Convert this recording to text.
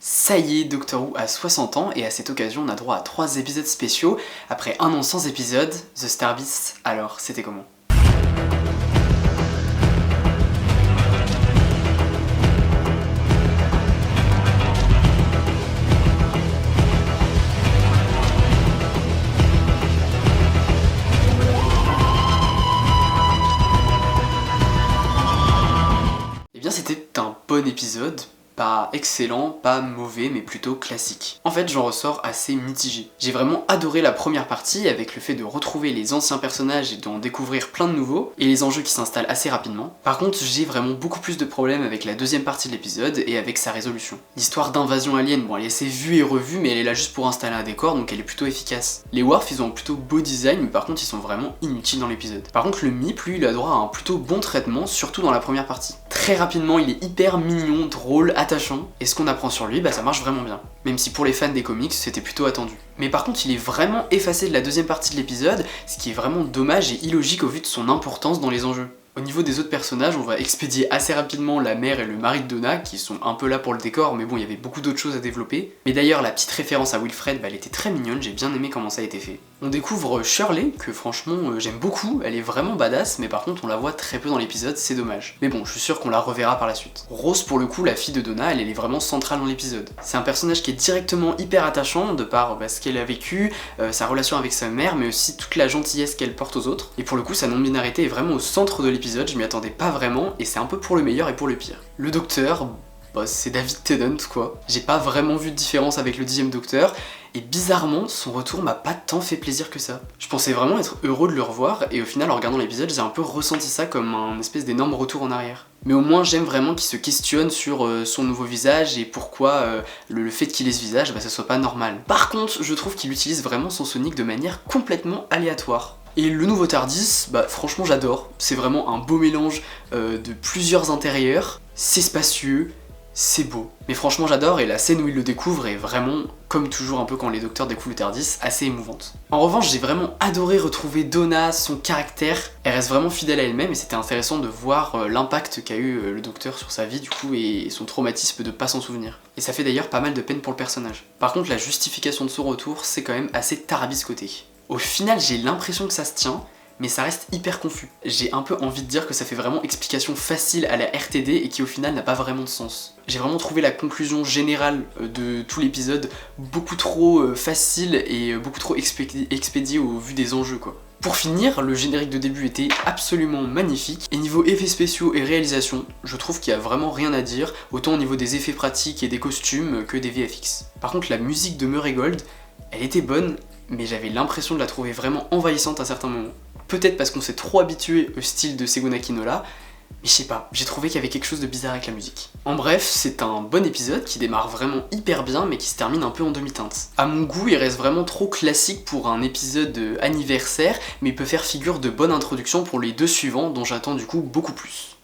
Ça y est, Doctor Who a 60 ans et à cette occasion on a droit à 3 épisodes spéciaux. Après un an sans épisode, The Star Beast, alors c'était comment? Eh bien c'était un bon épisode. Pas excellent, pas mauvais, mais plutôt classique. En fait, j'en ressors assez mitigé. J'ai vraiment adoré la première partie avec le fait de retrouver les anciens personnages et d'en découvrir plein de nouveaux, et les enjeux qui s'installent assez rapidement. Par contre, j'ai vraiment beaucoup plus de problèmes avec la deuxième partie de l'épisode et avec sa résolution. L'histoire d'invasion alien, bon, elle est assez vue et revue, mais elle est là juste pour installer un décor, donc elle est plutôt efficace. Les Worf, ils ont un plutôt beau design, mais par contre, ils sont vraiment inutiles dans l'épisode. Par contre, le Meep, lui, il a droit à un plutôt bon traitement, surtout dans la première partie. Très rapidement, il est hyper mignon, drôle, attachant, et ce qu'on apprend sur lui, ça marche vraiment bien. Même si pour les fans des comics, c'était plutôt attendu. Mais par contre, il est vraiment effacé de la deuxième partie de l'épisode, ce qui est vraiment dommage et illogique au vu de son importance dans les enjeux. Au niveau des autres personnages, on va expédier assez rapidement la mère et le mari de Donna, qui sont un peu là pour le décor, mais bon, il y avait beaucoup d'autres choses à développer. Mais d'ailleurs, la petite référence à Wilfred, elle était très mignonne, j'ai bien aimé comment ça a été fait. On découvre Shirley, que franchement j'aime beaucoup, elle est vraiment badass, mais par contre on la voit très peu dans l'épisode, c'est dommage. Mais bon, je suis sûr qu'on la reverra par la suite. Rose, pour le coup, la fille de Donna, elle est vraiment centrale dans l'épisode. C'est un personnage qui est directement hyper attachant, de par ce qu'elle a vécu, sa relation avec sa mère, mais aussi toute la gentillesse qu'elle porte aux autres. Et pour le coup, sa non-binarité est vraiment au centre de l'épisode, je m'y attendais pas vraiment, et c'est un peu pour le meilleur et pour le pire. Le docteur, c'est David Tennant quoi. J'ai pas vraiment vu de différence avec le 10e docteur, et bizarrement, son retour m'a pas tant fait plaisir que ça. Je pensais vraiment être heureux de le revoir, et au final, en regardant l'épisode, j'ai un peu ressenti ça comme un espèce d'énorme retour en arrière. Mais au moins, j'aime vraiment qu'il se questionne sur son nouveau visage, et pourquoi le fait qu'il ait ce visage, ça soit pas normal. Par contre, je trouve qu'il utilise vraiment son Sonic de manière complètement aléatoire. Et le nouveau TARDIS, franchement j'adore, c'est vraiment un beau mélange de plusieurs intérieurs, c'est spacieux, c'est beau. Mais franchement j'adore, et la scène où il le découvre est vraiment, comme toujours un peu quand les docteurs découvrent le TARDIS, assez émouvante. En revanche, j'ai vraiment adoré retrouver Donna, son caractère, elle reste vraiment fidèle à elle-même, et c'était intéressant de voir l'impact qu'a eu le docteur sur sa vie du coup, et son traumatisme de pas s'en souvenir. Et ça fait d'ailleurs pas mal de peine pour le personnage. Par contre, la justification de son retour, c'est quand même assez tarabiscoté. Au final, j'ai l'impression que ça se tient, mais ça reste hyper confus. J'ai un peu envie de dire que ça fait vraiment explication facile à la RTD et qui au final n'a pas vraiment de sens. J'ai vraiment trouvé la conclusion générale de tout l'épisode beaucoup trop facile et beaucoup trop expédiée au vu des enjeux quoi. Pour finir, le générique de début était absolument magnifique, et niveau effets spéciaux et réalisation, je trouve qu'il y a vraiment rien à dire, autant au niveau des effets pratiques et des costumes que des VFX. Par contre, la musique de Murray Gold, elle était bonne, mais j'avais l'impression de la trouver vraiment envahissante à certains moments. Peut-être parce qu'on s'est trop habitué au style de Segona Kinola, mais je sais pas, j'ai trouvé qu'il y avait quelque chose de bizarre avec la musique. En bref, c'est un bon épisode qui démarre vraiment hyper bien, mais qui se termine un peu en demi-teinte. À mon goût, il reste vraiment trop classique pour un épisode anniversaire, mais il peut faire figure de bonne introduction pour les deux suivants, dont j'attends du coup beaucoup plus.